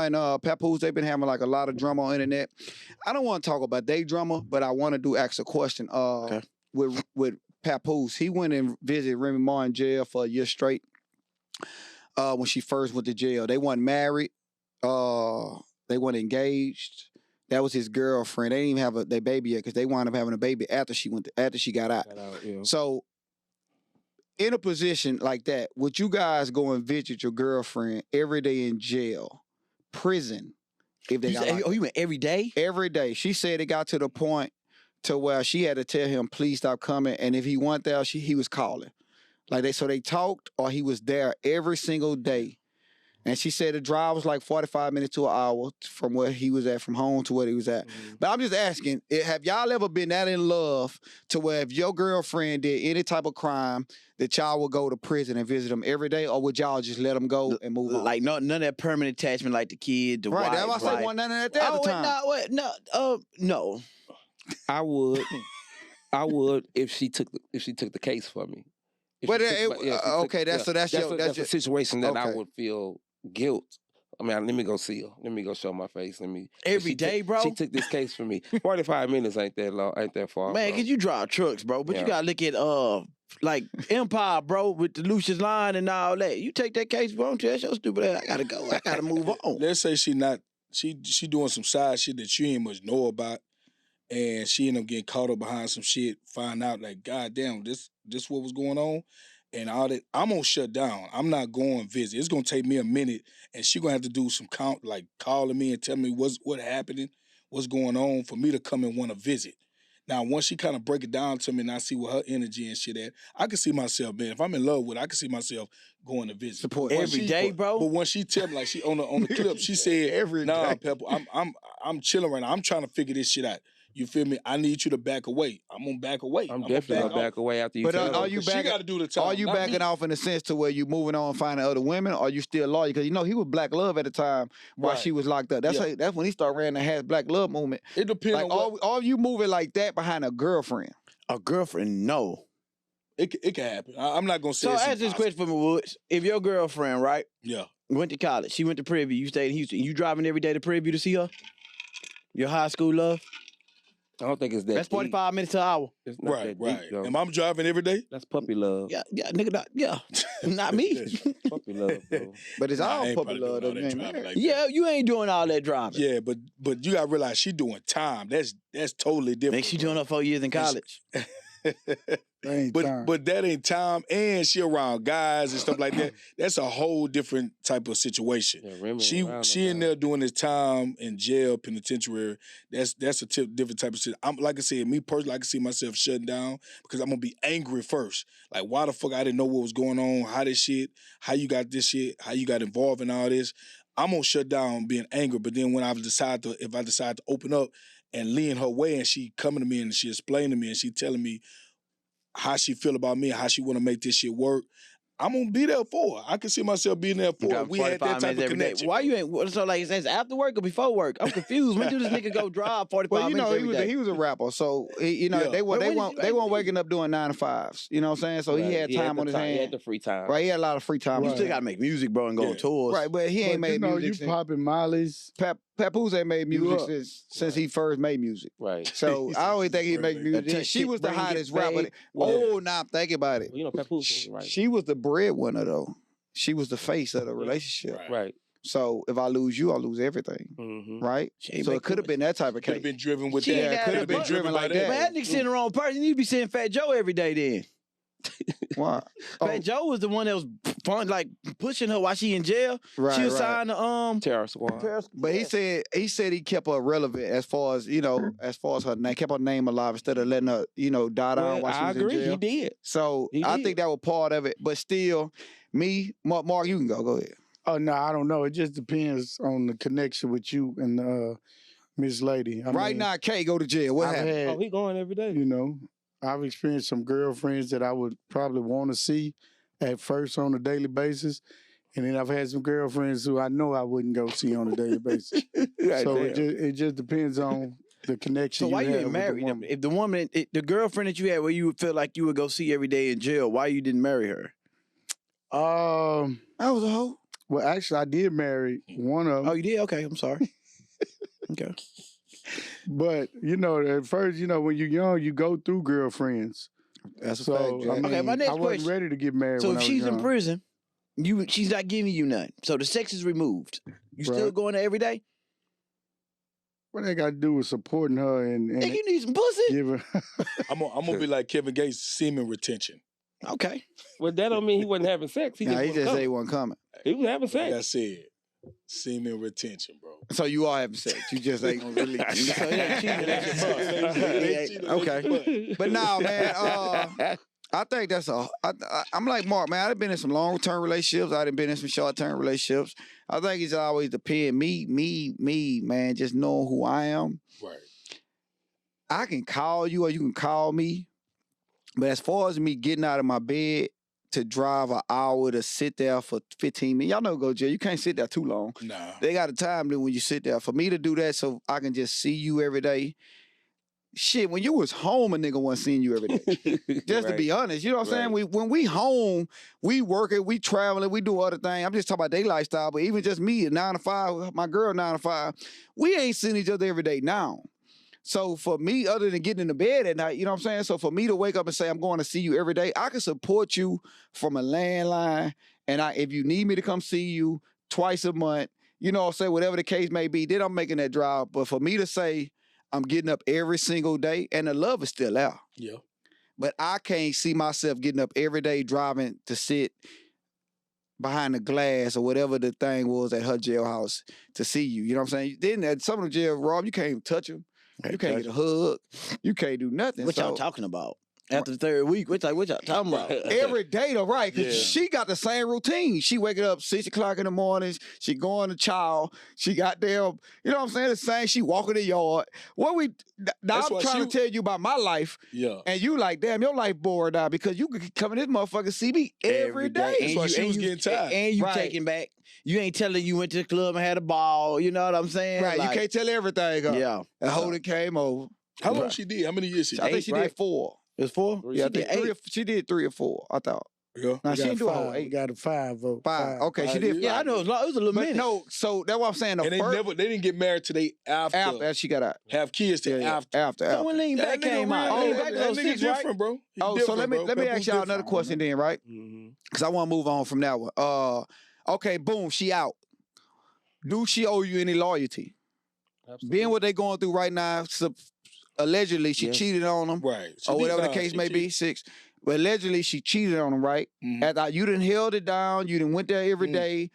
and Papoose, they've been having like a lot of drama on internet. I don't want to talk about they drama, but I want to ask a question. Okay. With Papoose, he went and visited Remy Ma in jail for a year straight. When she first went to jail, they weren't married. They weren't engaged. That was his girlfriend. They didn't even have their baby yet because they wound up having a baby after she got out. Yeah. So, in a position like that, would you guys go and visit your girlfriend every day in jail, prison? If they You went every day? Every day. She said it got to the point to where she had to tell him, please stop coming. And if he went there, he was calling. So they talked, or he was there every single day. And she said the drive was like 45 minutes to an hour from where he was at, from home to where he was at. Mm-hmm. But I'm just asking, have y'all ever been that in love to where if your girlfriend did any type of crime, that y'all would go to prison and visit them every day, or would y'all just let them go and move on? Like none of that permanent attachment, like the kid, the wife. That's why I said none of that at the time. No. I would if she took the case for me. That's a situation that I okay. would feel guilt. I mean, let me go see her. Let me go show my face. Every day, bro. She took this case for me. 45 minutes ain't that long, ain't that far. Man, because you drive trucks, bro. But you gotta look at like Empire, bro, with the Lucius line and all that. You take that case, bro, that's your stupid ass. I gotta go. I gotta move on. Let's say she doing some side shit that you ain't much know about, and she end up getting caught up behind some shit, find out like, God damn, this what was going on. And all that, I'm gonna shut down. I'm not going to visit. It's gonna take me a minute, and she gonna have to do some count, like calling me and tell me what happening, what's going on, for me to come and want to visit. Now, once she kind of break it down to me, and I see what her energy and shit at, I can see myself, man. If I'm in love with her, I can see myself going to visit. Support every day, bro. But when she tell me, like she on the clip, she said, every "Nah, day. Pepper, I'm chilling right now. I'm trying to figure this shit out. You feel me? I need you to back away. I'm gonna back away. I'm definitely gonna back away after you. But tell are her. you She got to do the time. Are you backing off in the sense to where you moving on, finding other women, or you still loyal? Because he was Black Love at the time while she was locked up. That's when he started running the has Black Love movement. It depends Like, on are you moving like that behind a girlfriend? A girlfriend, no. It can happen. I'm not gonna say. So it's ask this impossible. question for me, Woods. If your girlfriend, right, Yeah. went to college, she went to Prairie View, you stayed in Houston, you driving every day to Prairie View to see her? Your high school love? I don't think it's that. That's 45 minutes to an hour. It's not Right. that deep, though. Am I driving every day? That's puppy love. Yeah, nigga, not me. Puppy love, bro. But it's Nah, I all ain't puppy probably love. doing Though. all You that ain't driving married. like that. Yeah, you ain't doing all that driving. Yeah, but you gotta realize she doing time. That's totally different. Think she doing her 4 years in college. But that ain't time, and she around guys and stuff like that. That's a whole different type of situation. Yeah, She in there doing this time in jail, penitentiary. That's a different type of shit. I'm like I said, me personally, I can see myself shutting down because I'm gonna be angry first. Like, why the fuck I didn't know what was going on? How this shit? How you got this shit? How you got involved in all this? I'm gonna shut down being angry. But then when if I decide to open up and lean her way, and she coming to me and she explaining to me and she telling me how she feel about me and how she want to make this shit work, I'm gonna be there for her. I can see myself being there for her. We had that type of connection. Why you ain't, so like, it's after work or before work? I'm confused. When do this nigga go drive 45 minutes every day? He was a rapper, so they weren't waking up doing 9 to 5s. You know what I'm saying? So he had time on his hands. He had the free time. Right, he had a lot of free time. You still gotta make music, bro, and go on tours. Right, but he ain't made music. You popping Molly's. Papoose ain't made music since he first made music. Right. So I always think he make music. She was the hottest rapper. Oh, now I'm thinking about it. Well, Papoose, right. She was the breadwinner though. She was the face of the relationship. Right. So if I lose you, I lose everything. Mm-hmm. Right? So it could have been that type of case. Could have been driven with She that. ain't Could have been driven like that. Man, that nigga seeing the wrong person. You need to be seeing Fat Joe every day then. Why? Fat Joe was the one that was like pushing her while she in jail. Right, she was signed to Terror Squad. But he said he kept her relevant as far as her name, kept her name alive instead of letting her die down while she was in jail. He did. So I think that was part of it. But still, Mark, you can go ahead. Oh no, I don't know. It just depends on the connection with you and Miss Lady. I mean, now, Kay go to jail. What happened? He going every day. You know, I've experienced some girlfriends that I would probably want to see at first on a daily basis. And then I've had some girlfriends who I know I wouldn't go see on a daily basis. So it just depends on the connection. So why you ain't married? If the woman, the girlfriend that you had where you would feel like you would go see every day in jail, why you didn't marry her? I was a hoe. Well, actually, I did marry one of them. Oh, you did? Okay, I'm sorry. Okay. But, at first, when you're young, you go through girlfriends. That's a So, fact, Jack. I mean, Okay, my next I wasn't question. ready to get married So when if I was she's in young. prison, she's not giving you nothing. So the sex is removed. You still Right. going there every day? What they got to do with supporting her and Nigga, you need some pussy. give her... I'm gonna be like Kevin Gates, semen retention. Okay. Well, that don't mean he wasn't having sex. He Nah, he just just wasn't said he coming. wasn't coming. He was having Like I sex. said, semen retention, bro. So you are having sex. You just ain't gonna release. So it ain't cheating, that's your butt. They cheated, they Okay. cheated. But nah, man. I think that's I'm like Mark, man. I've been in some long-term relationships. I've been in some short-term relationships. I think it's always depend me, man. Just knowing who I am. Right. I can call you or you can call me. But as far as me getting out of my bed to drive an hour to sit there for 15 minutes, y'all know go jail. You can't sit there too long. Nah. They got a time limit when you sit there. For me to do that so I can just see you every day. Shit, when you was home, a nigga wasn't seeing you every day. Just to be honest, you know what I'm saying? When we home, we working, we traveling, we do other things. I'm just talking about their lifestyle, but even just me, 9 to 5, my girl 9 to 5, we ain't seeing each other every day now. So for me, other than getting in the bed at night, you know what I'm saying? So for me to wake up and say, I'm going to see you every day, I can support you from a landline. And if you need me to come see you twice a month, you know what I'm saying? Whatever the case may be, then I'm making that drive. But for me to say, I'm getting up every single day, and the love is still out. Yeah. But I can't see myself getting up every day driving to sit behind the glass or whatever the thing was at her jailhouse to see you. You know what I'm saying? Then at some of the jail, Rob, you can't even touch them. You can't get a hug. You can't do nothing. What y'all So, talking about? After the third week, what y'all talking about? every day though, right? Because Yeah. she got the same routine. She waking up 6 o'clock in the mornings. She going to chow. She got there, you know what I'm saying? The same. She walking the yard. Now That's I'm why trying she- to tell you about my life. Yeah. And you like, damn, your life bored now because you could come in this motherfucker see me every day. That's why she was getting tired. And you Right. taking back. You ain't telling you went to the club and had a ball. You know what I'm saying? Right, Like, you can't tell everything. Yeah. And Holden came over. How long she did? How many years she I did? think she right? did 4. It was 4? Yeah, I She think did 8. she did 3 or 4, I thought. Yeah. Now, she didn't do a whole We 8. got a 5 vote. 5. Okay, she 5 did years. 5. Yeah, I know. It was a little But minute. no, so that's what I'm saying. The And first, they didn't get married till they after she got out. have kids till after. So when Lean Back came out, Lean Back was that 06, nigga right? different, bro. He Oh, so different, let me bro. ask y'all another question then, right? Mhm. Because I want to move on from that one. Okay, boom, she out. Do she owe you any loyalty? Being what they going through right now, allegedly she Yes. cheated on him, Right. She or did whatever the not. case She may be. cheated. 6, but allegedly she cheated on him, right? Mhm. After you done held it down, you done went there every Mm. day.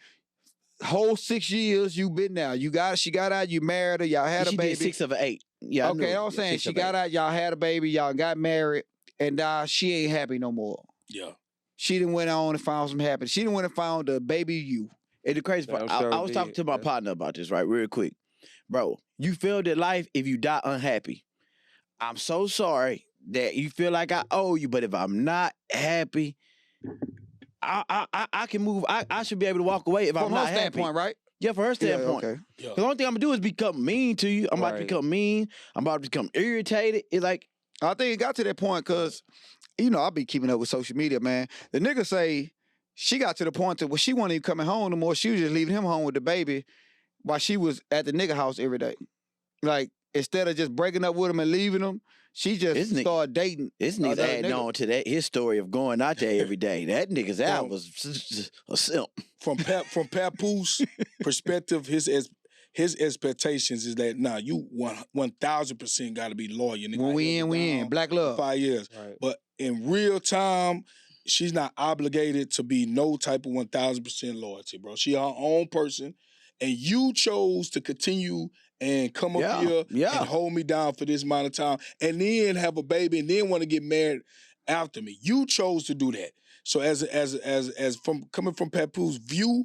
Whole 6 years you been there. She got out, you married her, y'all had She a baby. did 6 of 8. Yeah, I Okay, knew. I'm saying 6 she of got 8. out, y'all had a baby, y'all got married, and now she ain't happy no more. Yeah. She done went on and found some happiness. She done went and found the baby you. And the crazy part, Damn sure I was talking did, to my yeah. partner about this, right, real quick. Bro, you failed at life if you die unhappy. I'm so sorry that you feel like I owe you, but if I'm not happy, I can move. I should be able to walk away if I'm From her not happy. standpoint, right? Yeah, from her standpoint. Yeah, okay. Yeah. The only thing I'm gonna do is become mean to you. I'm about to Right. become mean. I'm about to become irritated. It's like, I think it got to that point because, I be keeping up with social media, man. The nigga say she got to the point where she wasn't even coming home no more. She was just leaving him home with the baby while she was at the nigga house every day. Like, instead of just breaking up with him and leaving him, she just This nigga- started dating. this nigga's Another adding nigga. on to that his story of going out there every day. That nigga's out was a simp. From Papoose perspective, his expectations is that you 1,000% got to be loyal. Nigga. When I we held in, it we in. down Black for love. 5 years. Right. But in real time, she's not obligated to be no type of 1,000% loyalty, bro. She her own person, and you chose to continue and come up here and hold me down for this amount of time, and then have a baby, and then want to get married after me. You chose to do that. So as from coming from Papoose view,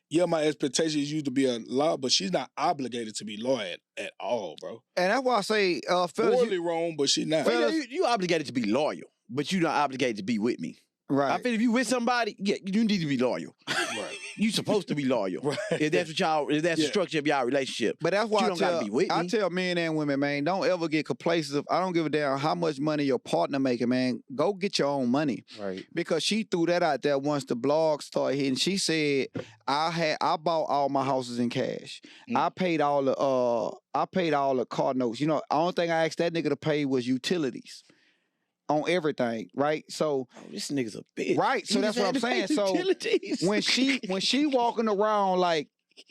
yeah, my expectation is you to be a law, but she's not obligated to be loyal at all, bro. And that's why I say, fellas, Morally wrong, but she's not. Well, you obligated to be loyal, but you're not obligated to be with me. Right. I feel if you with somebody, yeah, you need to be loyal. Right. You supposed to be loyal. Right. If that's the Yeah. structure of y'all relationship. But that's why you don't gotta be with I me. tell men and women, man, don't ever get complacent. I don't give a damn how much money your partner making, man. Go get your own money. Right. Because she threw that out there once the blog started hitting. She said, I bought all my houses in cash. I paid all the car notes. You know, the only thing I asked that nigga to pay was utilities on everything, right? So Oh, this nigga's a bitch. right, so He that's just what I'm had to saying. pay So utilities. when she walking around like,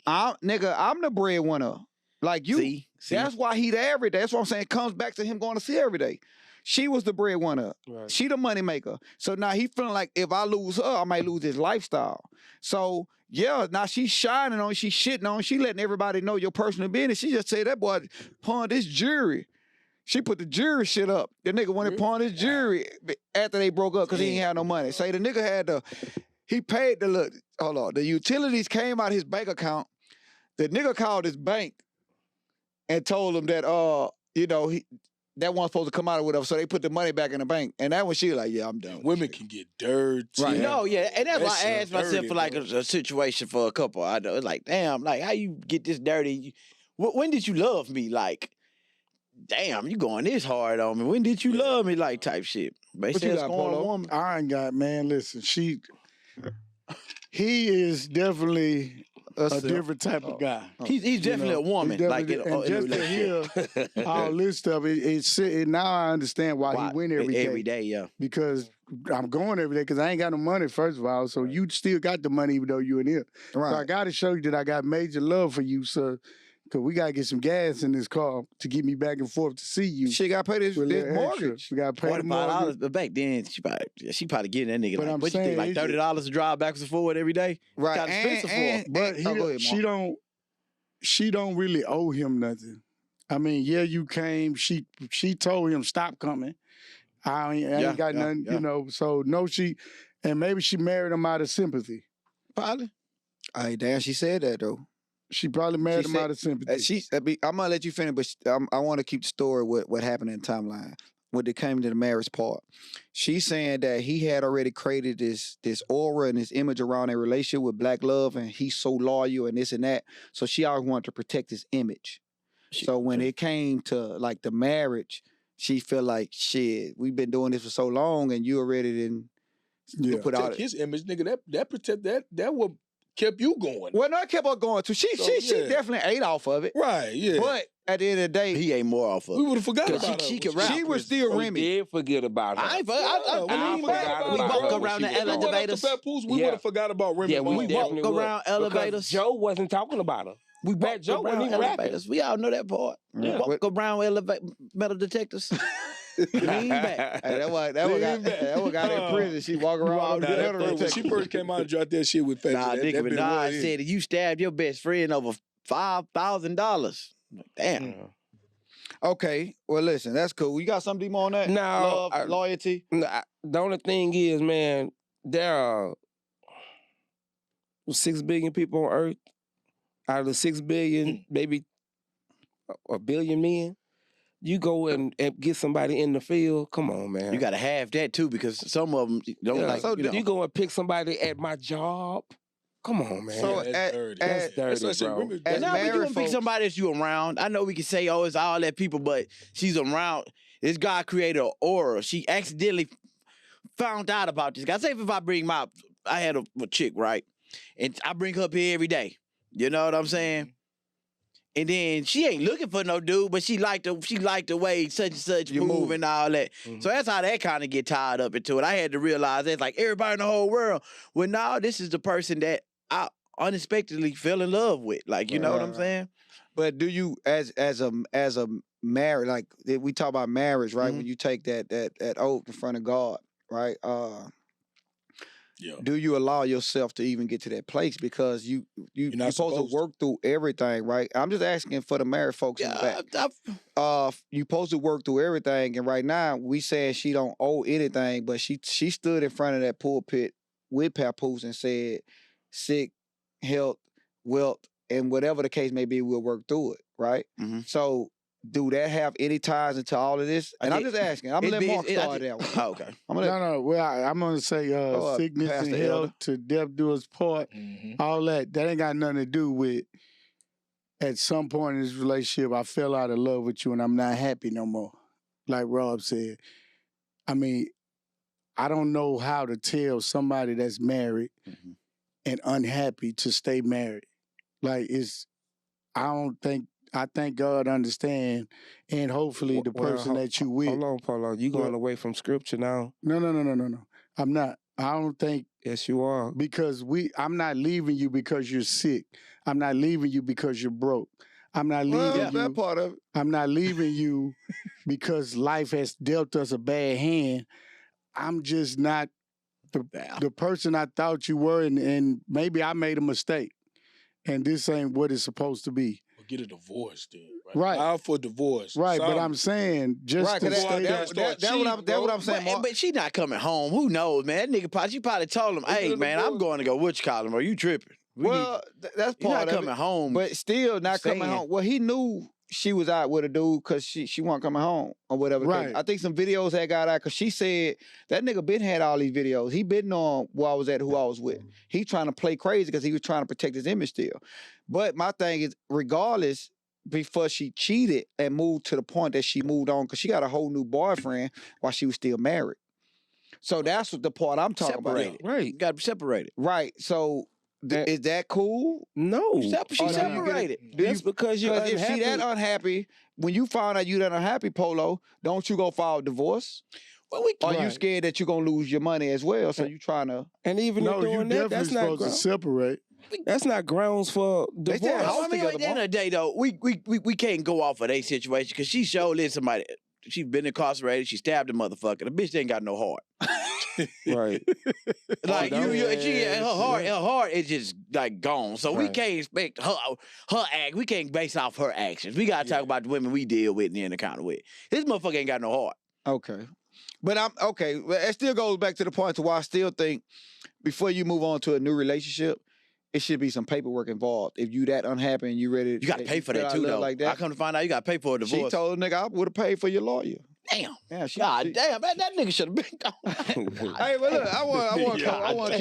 I'm the breadwinner. Like you, See? that's why he there every day. That's what I'm saying. It comes back to him going to see her every day. She was the breadwinner. Right. She the money maker. So now he feeling like if I lose her, I might lose his lifestyle. So yeah, now she's shining on, she shitting on, she letting everybody know your personal business. She just said that boy pawned his jewelry. She put the jury shit up. The nigga went and pawned his jury after they broke up because he ain't had no money. Say the nigga had he paid the utilities came out of his bank account. The nigga called his bank and told him that that wasn't supposed to come out or whatever. So they put the money back in the bank. And that when she like, yeah, I'm done. with Women this can get dirty. Right. No, yeah, and that's That why I shit asked myself dirty, for like bro. a situation for a couple. I know it's like, damn, like how you get this dirty? When did you love me? Like, damn, you going this hard on me. When did you love me? Like type shit. But What you got, Polo? woman. I ain't got, man, listen, he is definitely a different type of guy. He's definitely a woman. He's Like definitely- in and just to hear relationship. all this stuff, now I understand why he went every day. Every day, yeah. Because I'm going every day because I ain't got no money, first of all. So you still got the money even though you in here. Right. So I got to show you that I got major love for you, sir. Because we got to get some gas in this car to get me back and forth to see you. She got to pay this with a little extra. mortgage. We got to pay the mortgage. $45. But back then, she probably getting that nigga But like, I'm what you think, saying, like $30 to drive backwards and forward every day? Right. Kinda expensive for her. But go ahead, Mark. she don't really owe him nothing. I mean, yeah, you came. She told him stop coming. I ain't got nothing, yeah. you know. So no, and maybe she married him out of sympathy. Probably. Hey, damn, she said that though. She probably married him said- out of sympathy. I'm gonna let you finish, but I want to keep the story what happened in the timeline when it came to the marriage part. She's saying that he had already created this aura and this image around a relationship with black love, and he's so loyal and this and that. So she always wanted to protect his image. So when it came to like the marriage, she felt like shit. We've been doing this for so long, and you already didn't put Protect out his image, nigga. That protect that what kept you going. Well, no, I kept on going too. She definitely ate off of it. Right, yeah. But at the end of the day, He ain't more off of we it. would have forgot Cause about she her. can rap. she was still We Remy. did forget about her. I ain't Yeah, I forgot we about walk her when around she the was gone. elevators. We Yeah. would have forgot about Remy. Yeah, we We definitely walk would. around Because elevators. Joe wasn't talking about her. We Fat walk Joe wasn't around even rapping. elevators. We all know that part. Yeah. We walk around metal detectors. Lean back. Hey, that one got in prison. She walk around. Nah, when she first came out and dropped that shit with Fat Nah, Joe, nigga, that but been nah, I what it said is. that you stabbed your best friend over $5,000. Damn. Okay, well, listen, that's cool. You got something more on that? No, Love, loyalty. The only thing is, man, there are 6 billion people on Earth. Out of the 6 billion, maybe a billion men. You go and get somebody in the field. Come on, man. You got to have that too because some of them don't Yeah, like. so You know. you go and pick somebody at my job. Come on, man. So Yeah, at- that's dirty. at- That's dirty, what I said, bro. Remy- As Now, if you married gonna pick folks- somebody that you around, I know we can say, oh, it's all that people, but she's around. This guy created an aura. She accidentally found out about this guy. Say if I had a chick, right? And I bring her up here every day. You know what I'm saying? And then she ain't looking for no dude, but she liked the way such and such You move move. and all that. Mhm. So that's how that kind of get tied up into it. I had to realize it's like everybody in the whole world. Well, now this is the person that I unexpectedly fell in love with. Like, you know what I'm Right. saying? But do you, as a marriage, like we talk about marriage, right? Mhm. When you take that oath in front of God, right? Yeah. Do you allow yourself to even get to that place because you're not supposed supposed to work through everything, right? I'm just asking for the married folks in the back. You supposed to work through everything, and right now we saying she don't owe anything, but she stood in front of that pulpit with papoose and said, sick, health, wealth, and whatever the case may be, we'll work through it, right? Mhm. So do that have any ties into all of this? And I'm just asking. I'm gonna let Mark start that one. Oh, okay. I'm gonna let, No. Well, I'm gonna say sickness and Pastor health Elder. to death do us part. Mhm. All that ain't got nothing to do with. At some point in this relationship, I fell out of love with you, and I'm not happy no more. Like Rob said, I mean, I don't know how to tell somebody that's married Mhm. and unhappy to stay married. Like I thank God understand, and hopefully the Well, person that you with. Hold on, Paulo. You going away from scripture now? No. I'm not. I don't think Yes, you are. because I'm not leaving you because you're sick. I'm not leaving you because you're broke. I'm not leaving well, you. that part of it. I'm not leaving you because life has dealt us a bad hand. I'm just not the person I thought you were, and maybe I made a mistake, and this ain't what it's supposed to be. Well, get a divorce then. Right. File for divorce. Right, but I'm saying just Right, to because stay that's what I'm saying, Mark. But she not coming home. Who knows, man? That nigga she probably told him, hey, man, I'm going to go what you call him, or you tripping. Well, that's You're part not of coming it. home. But still not coming saying. home. Well, he knew she was out with a dude because she wasn't coming home or whatever. Right. I think some videos had got out because she said that nigga been had all these videos. He been knowing where I was at, who I was with. He trying to play crazy because he was trying to protect his image still. But my thing is, regardless, before she cheated and moved to the point that she moved on, because she got a whole new boyfriend while she was still married. So that's what the part I'm talking Separated. about. Right. You got to be separated. Right. So is that cool? No. She Or do you get separated. That's because you're Because if unhappy. she that unhappy, when you find out you that unhappy, Polo, don't you go file a divorce? Well, we Or you Right. scared that you're gonna lose your money as well? So you trying to? and even No, in you doing that, definitely that's not supposed to separate. that's not grounds for They said divorce. house I mean, together, at the end of the day, though, we can't go off of their situation because she showed lit somebody. She been incarcerated. She stabbed a motherfucker. The bitch ain't got no heart. Right. Like that her heart is just like gone. So we Right. can't expect her act. We can't base off her actions. We gotta talk about the women we deal with and the encounter with. This motherfucker ain't got no heart. Okay, but I'm okay. Well, it still goes back to the point to why I still think before you move on to a new relationship, it should be some paperwork involved. If you that unhappy and you ready, You gotta pay for feel that I too, love though. Like I that, come to find out you gotta pay for a she divorce. told the nigga I would have paid for your lawyer. Damn. Yeah, God damn, that nigga should have been gone. Hey, but look, I want to keep God going.